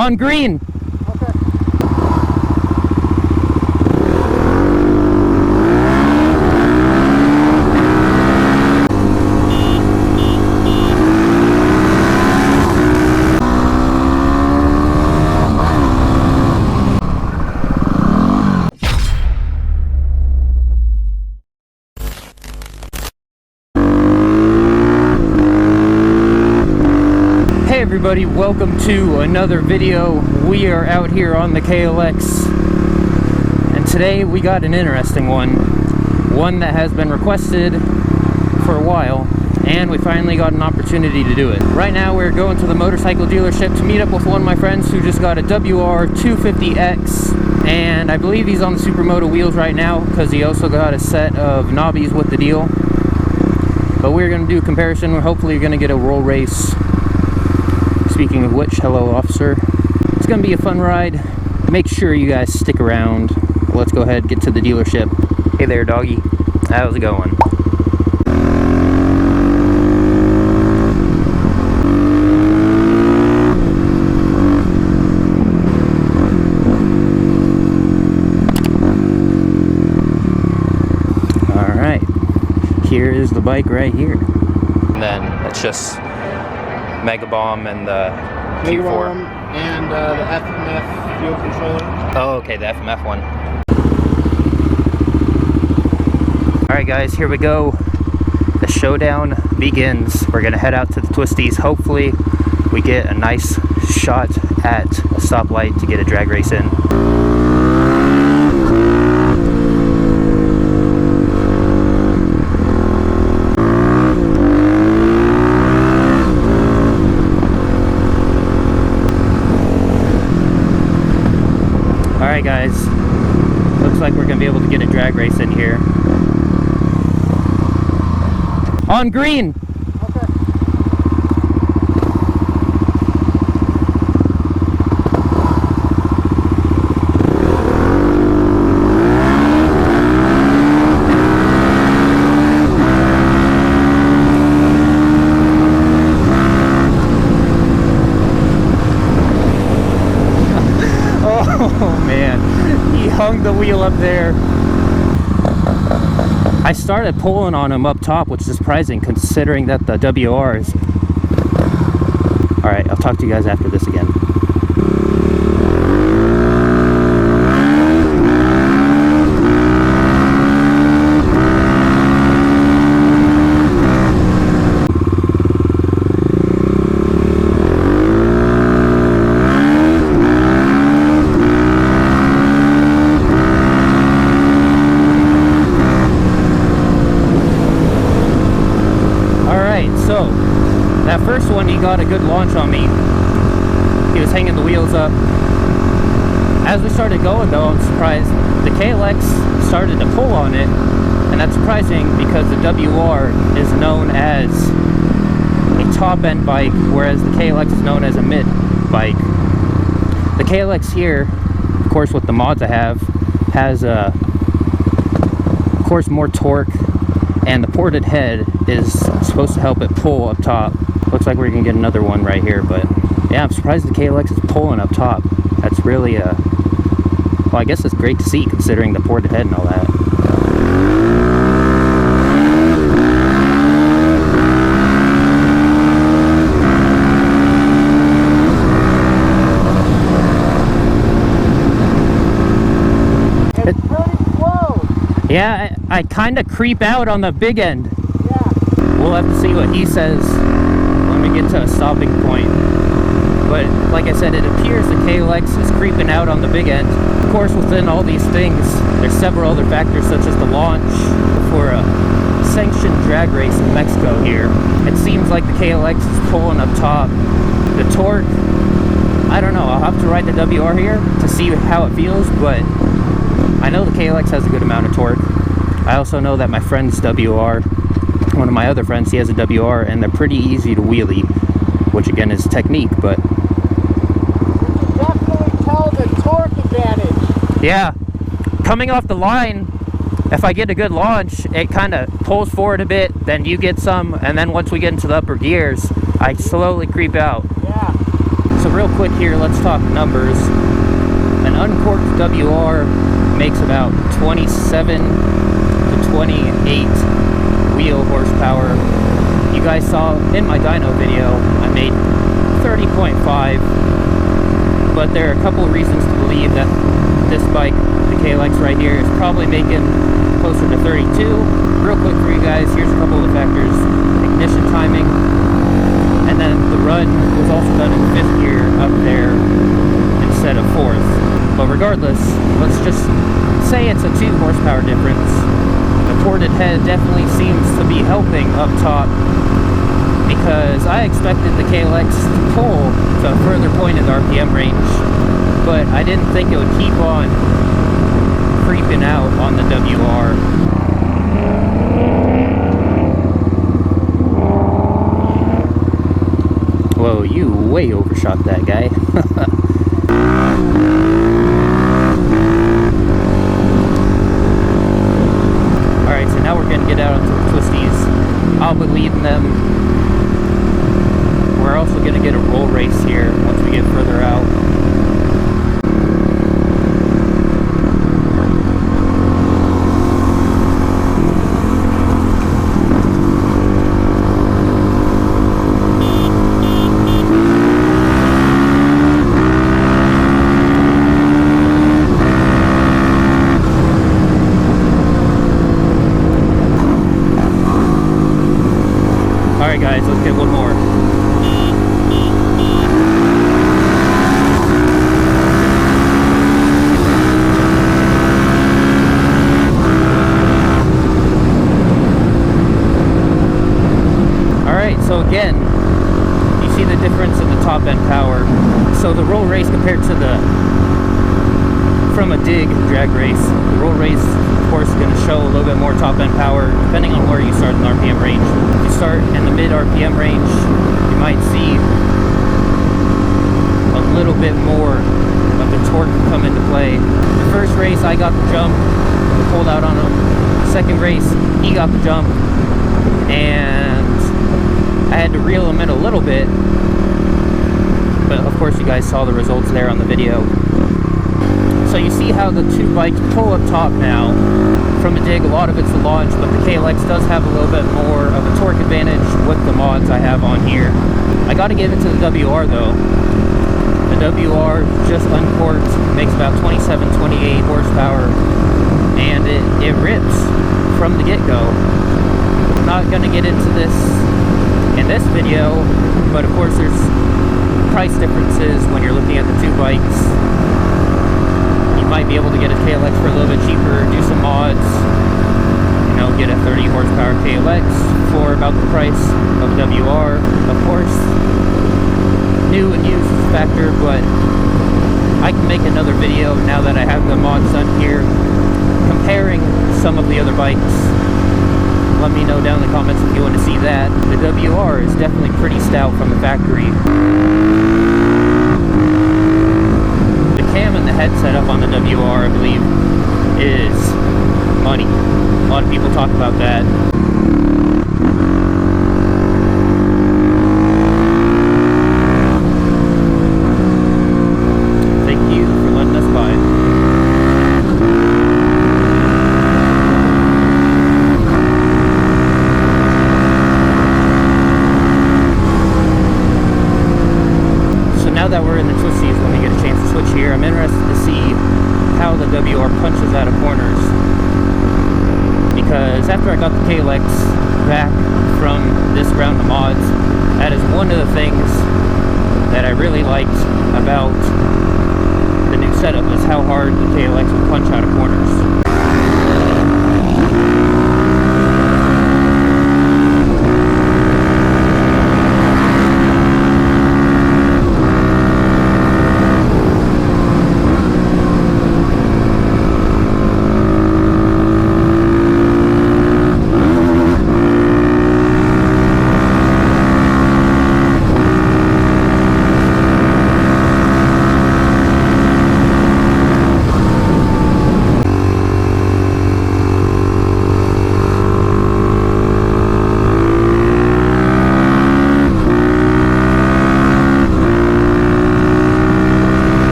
On green. Okay. Hey everybody, welcome to another video. We are out here on the KLX, and today we got an interesting one that has been requested for a while, and we finally got an opportunity to do it. Right now we're going to the motorcycle dealership to meet up with one of my friends who just got a WR250X, and I believe he's on the Supermoto wheels right now because he also got a set of knobbies with the deal. But we're going to do a comparison. We're hopefully going to get a roll race. Speaking of which, hello officer. It's gonna be a fun ride. Make sure you guys stick around. Let's go ahead and get to the dealership. Hey there, doggy. How's it going? Alright. Here is the bike right here. And then it's just Megabomb and the Q4. Megabomb and the FMF Fuel Controller. Oh, okay, the FMF one. Alright guys, here we go. The showdown begins. We're gonna head out to the Twisties. Hopefully we get a nice shot at a stoplight to get a drag race in. Alright guys, looks like we're going to be able to get a drag race in here. On green! Okay. Oh man, he hung the wheel up there. I started pulling on him up top, which is surprising considering that the WR is... Alright, I'll talk to you guys after this again. So, that first one, he got a good launch on me. He was hanging the wheels up. As we started going though, I'm surprised the KLX started to pull on it, and that's surprising because the WR is known as a top-end bike, whereas the KLX is known as a mid bike. The KLX here, of course with the mods I have, has of course more torque, and the ported head is supposed to help it pull up top. Looks like we're gonna get another one right here, but yeah, I'm surprised the KLX is pulling up top. That's really well, I guess it's great to see considering the ported head and all that. It's pretty slow. Yeah, I kind of creep out on the big end. Yeah. We'll have to see what he says when we get to a stopping point. But like I said, it appears the KLX is creeping out on the big end. Of course, within all these things, there's several other factors such as the launch for a sanctioned drag race in Mexico here. It seems like the KLX is pulling up top. The torque, I don't know, I'll have to ride the WR here to see how it feels, but I know the KLX has a good amount of torque. I also know that my friend's WR, one of my other friends, he has a WR, and they're pretty easy to wheelie, which again is technique, but... You can definitely tell the torque advantage. Yeah, coming off the line, if I get a good launch, it kind of pulls forward a bit, then you get some, and then once we get into the upper gears, I slowly creep out. Yeah. So real quick here, let's talk numbers. An uncorked WR makes about 27 to 28 wheel horsepower. You guys saw in my dyno video, I made 30.5, but there are a couple of reasons to believe that this bike, the KLX right here, is probably making closer to 32. Real quick for you guys, here's a couple of the factors. Ignition timing, and then the run was also done in 5th gear up there instead of 4th. But regardless, let's just say it's a 2 horsepower difference. The ported head definitely seems to be helping up top, because I expected the KLX to pull to a further point in the RPM range, but I didn't think it would keep on creeping out on the WR. Whoa, you way overshot that guy. Alright, so now we're going to get out onto the Twisties. I'll be leading them. We're also going to get a roll race here once we get further out. Alright guys, let's get one more. So again, you see the difference in the top end power. So the roll race compared to from a dig drag race, the roll race of course is going to show a little bit more top end power depending on where you start in the RPM range. If you start in the mid RPM range, you might see a little bit more of the torque come into play. The first race I got the jump, pulled out on him. Second race, he got the jump, and I had to reel him in a little bit, but of course you guys saw the results there on the video. So you see how the two bikes pull up top now. From a dig, a lot of it's the launch, but the KLX does have a little bit more of a torque advantage with the mods I have on here. I gotta give it to the WR though. The WR just uncorked, makes about 27, 28 horsepower, and it rips from the get-go. I'm not gonna get into this in this video, but of course there's price differences when you're looking at the two bikes. You might be able to get a KLX for a little bit cheaper, do some mods, you know, get a 30 horsepower KLX for about the price of a WR. Of course, new and used is a factor, but I can make another video now that I have the mods done here, comparing some of the other bikes. Let me know down in the comments if you want to see that. The WR is definitely pretty stout from the factory. The cam and the head setup on the WR, I believe, is money. A lot of people talk about that. Thank you for letting us by. Now that we're in the Twisties, let me get a chance to switch here. I'm interested to see how the WR punches out of corners, because after I got the KLX back from this round of mods, that is one of the things that I really liked about the new setup, is how hard the KLX will punch out of corners.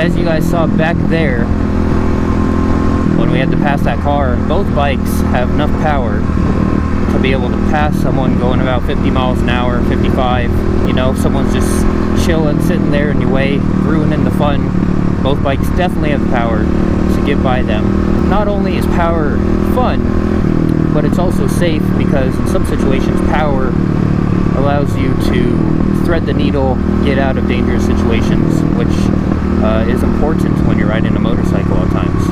as you guys saw back there, when we had to pass that car, both bikes have enough power to be able to pass someone going about 50 miles an hour, 55. You know, if someone's just chilling, sitting there in your way, ruining the fun, both bikes definitely have the power to get by them. Not only is power fun, but it's also safe, because in some situations power allows you to thread the needle, get out of dangerous situations, which is important when you're riding a motorcycle at times.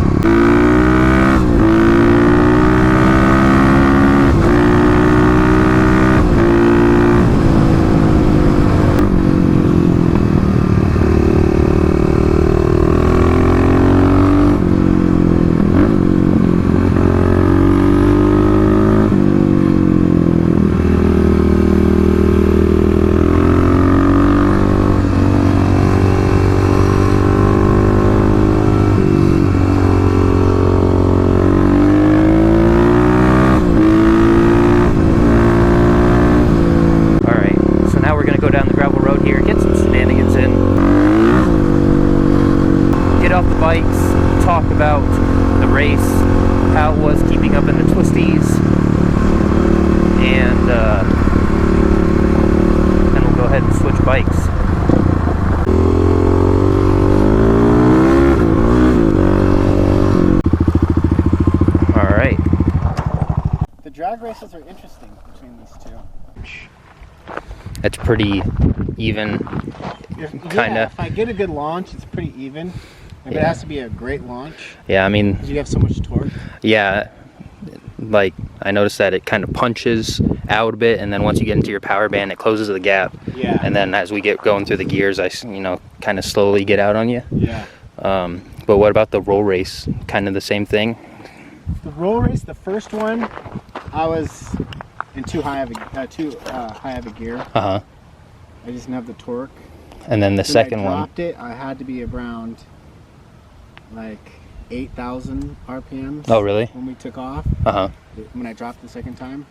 Talk about the race, how it was keeping up in the Twisties, and then we'll go ahead and switch bikes. Alright. The drag races are interesting between these two. It's pretty even, kind of. If I get a good launch, it's pretty even. If it has to be a great launch. Yeah, I mean, because you have so much torque. Yeah, like I noticed that it kind of punches out a bit, and then once you get into your power band, it closes the gap. Yeah. And then as we get going through the gears, I kind of slowly get out on you. Yeah. But what about the roll race? Kind of the same thing. The roll race, the first one, I was in too high of a gear. I just didn't have the torque. And then the second one. I dropped it. I had to be around like 8,000 RPMs. Oh, really? When we took off. When I dropped the second time.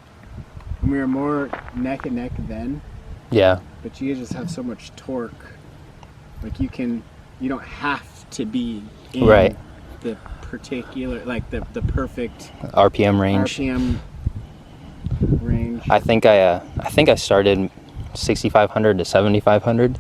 And we were more neck and neck then. Yeah. But you just have so much torque. Like you don't have to be in the particular, like the perfect RPM range. I think I started 6,500 to 7,500.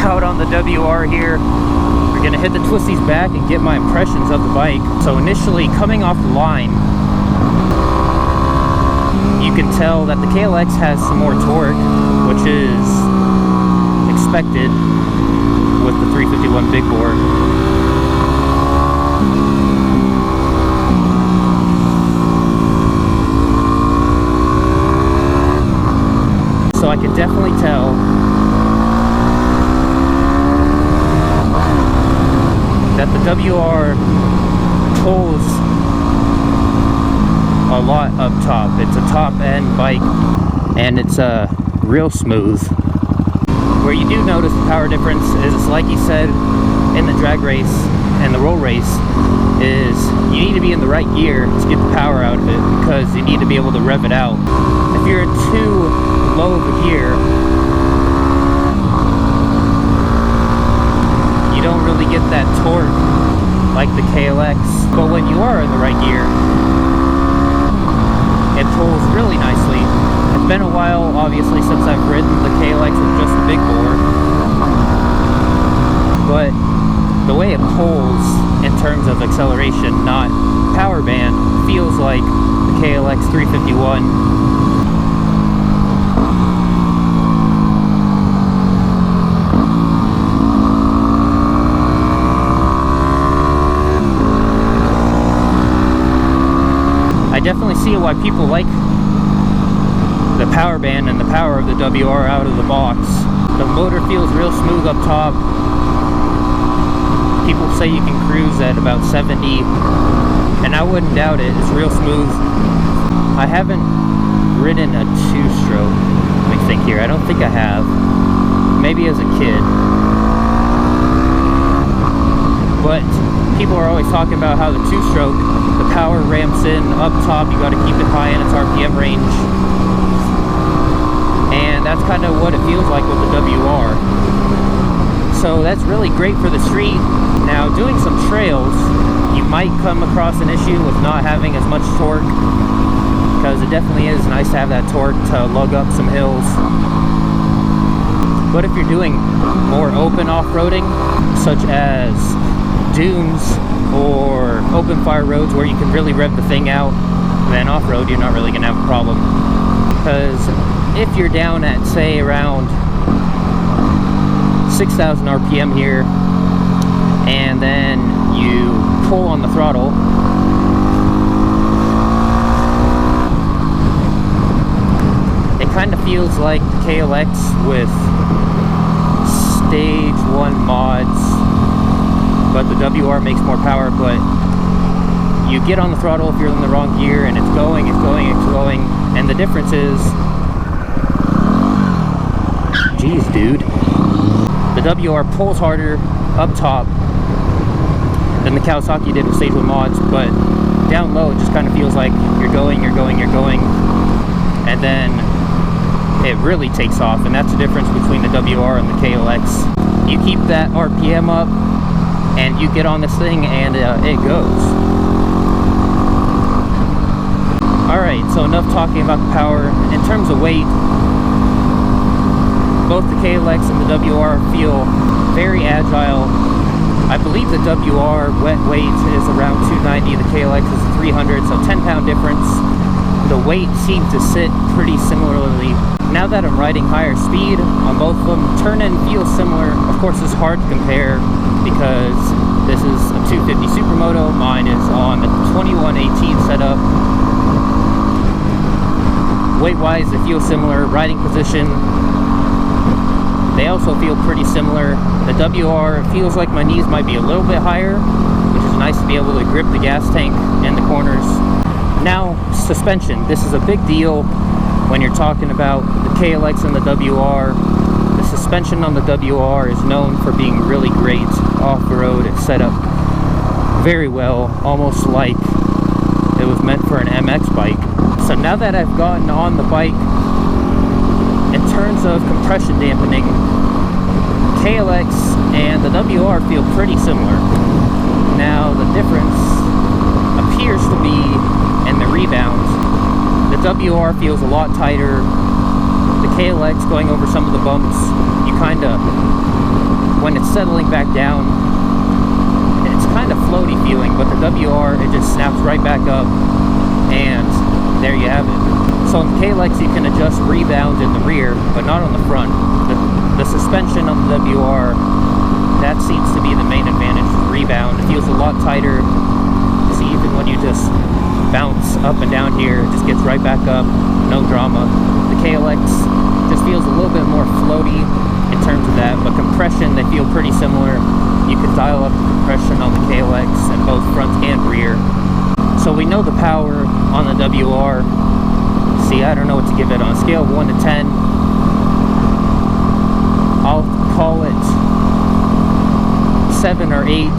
Out on the WR here, we're gonna hit the Twisties back and get my impressions of the bike. So initially, coming off the line, you can tell that the KLX has some more torque, which is expected with the 351 big bore. So I can definitely tell that the WR pulls a lot up top. It's a top end bike, and it's real smooth. Where you do notice the power difference is, like you said, in the drag race and the roll race, is you need to be in the right gear to get the power out of it, because you need to be able to rev it out. If you're in too low of a gear, you don't really get that torque like the KLX. But when you are in the right gear, it pulls really nicely. It's been a while, obviously, since I've ridden the KLX with just the big bore, but the way it pulls in terms of acceleration, not power band, feels like the KLX351. I definitely see why people like the power band and the power of the WR out of the box. The motor feels real smooth up top. People say you can cruise at about 70, and I wouldn't doubt it. It's real smooth. I haven't ridden a two-stroke. Let me think here. I don't think I have. Maybe as a kid. But people are always talking about how the two-stroke, the power ramps in up top. You got to keep it high in its RPM range. And that's kind of what it feels like with the WR. So that's really great for the street. Now, doing some trails, you might come across an issue with not having as much torque, because it definitely is nice to have that torque to lug up some hills. But if you're doing more open off-roading, such as dunes or open fire roads where you can really rev the thing out, then off-road you're not really going to have a problem. Because if you're down at, say, around 6,000 RPM here, and then you pull on the throttle, it kind of feels like the KLX with stage 1 mods, but the WR makes more power. But you get on the throttle if you're in the wrong gear, and it's going, and the difference is, geez, dude, the WR pulls harder up top than the Kawasaki did with stage 1 mods, but down low it just kind of feels like you're going, and then it really takes off. And that's the difference between the WR and the KLX. You keep that RPM up and you get on this thing and it goes. Alright, so enough talking about the power. In terms of weight, both the KLX and the WR feel very agile. I believe the WR wet weight is around 290, the KLX is 300, so 10-pound difference. The weight seemed to sit pretty similarly. Now that I'm riding higher speed on both of them, turn-in feels similar. Of course, it's hard to compare because this is a 250 Supermoto. Mine is on the 2118 setup. Weight-wise, they feel similar. Riding position, they also feel pretty similar. The WR feels like my knees might be a little bit higher, which is nice to be able to grip the gas tank in the corners. Now, suspension. This is a big deal when you're talking about the KLX and the WR. The suspension on the WR is known for being really great off-road. It's set up very well, almost like it was meant for an MX bike. So now that I've gotten on the bike, in terms of compression dampening, KLX and the WR feel pretty similar. Now the difference appears to be in the rebounds. The WR feels a lot tighter. The KLX, going over some of the bumps, you kind of, when it's settling back down, it's kind of floaty feeling, but the WR, it just snaps right back up, and there you have it. So in the KLX you can adjust rebound in the rear, but not on the front. The suspension on the WR, that seems to be the main advantage. Rebound, it feels a lot tighter. See, even when you just bounce up and down here, it just gets right back up, no drama. The KLX just feels a little bit more floaty in terms of that, but compression, they feel pretty similar. You can dial up the compression on the KLX in both front and rear. So we know the power on the WR. See, I don't know what to give it on a scale of 1 to 10. I'll call it 7 or 8.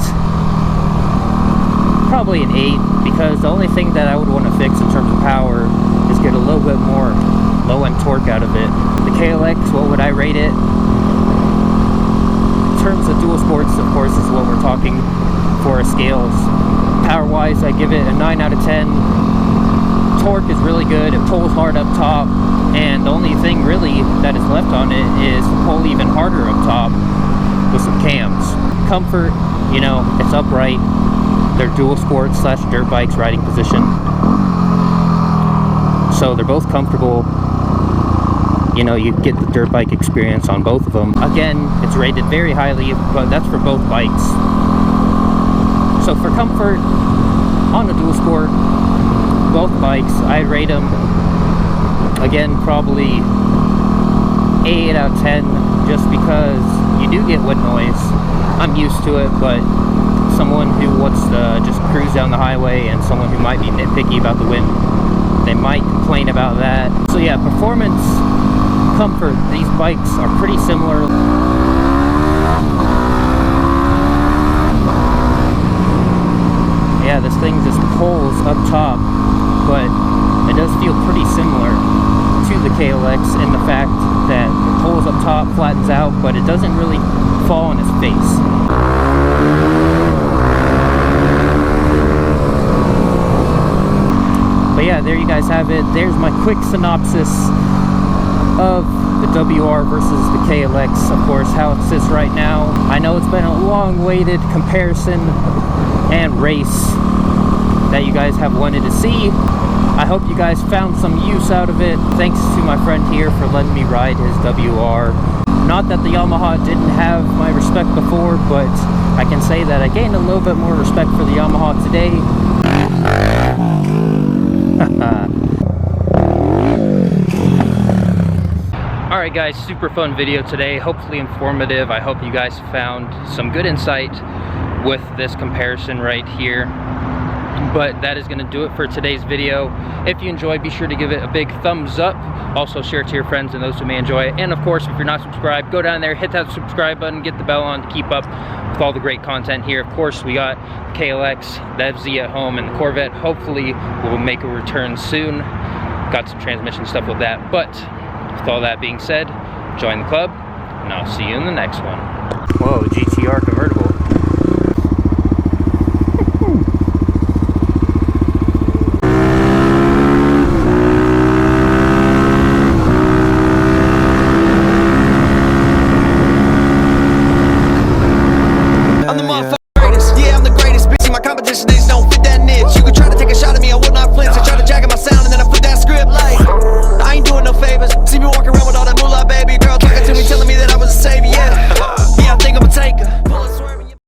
Probably an 8, because the only thing that I would want to fix in terms of power is get a little bit more low-end torque out of it. The KLX, what would I rate it? In terms of dual sports, of course, is what we're talking for a scales. Power-wise, I give it a 9 out of 10. Torque is really good. It pulls hard up top, and the only thing really that is left on it is to pull even harder up top with some cams. Comfort, you know, it's upright. They're dual sport / dirt bikes riding position, so they're both comfortable. You know, you get the dirt bike experience on both of them. Again, it's rated very highly, but that's for both bikes. So for comfort on the dual sport, both bikes, I'd rate them, again, probably 8 out of 10, just because you do get wind noise. I'm used to it, but someone who wants to just cruise down the highway and someone who might be nitpicky about the wind, they might complain about that. So yeah, performance, comfort, these bikes are pretty similar. yeah, this thing just pulls up top, but it does feel pretty similar to the KLX in the fact that it pulls up top, flattens out, but it doesn't really fall on its face. But yeah, there you guys have it. There's my quick synopsis of the WR versus the KLX, of course, how it sits right now. I know it's been a long-awaited comparison and race that you guys have wanted to see. I hope you guys found some use out of it. Thanks to my friend here for letting me ride his WR. Not that the Yamaha didn't have my respect before, but I can say that I gained a little bit more respect for the Yamaha today. Alright guys, super fun video today, hopefully informative. I hope you guys found some good insight with this comparison right here. But that is going to do it for today's video. If you enjoyed, be sure to give it a big thumbs up. Also share it to your friends and those who may enjoy it. And of course, if you're not subscribed, go down there, hit that subscribe button, get the bell on to keep up with all the great content here. Of course, we got the KLX, the FZ at home, and the Corvette. Hopefully, we'll make a return soon. Got some transmission stuff with that. But with all that being said, join the club, and I'll see you in the next one. Whoa, GTR convertible.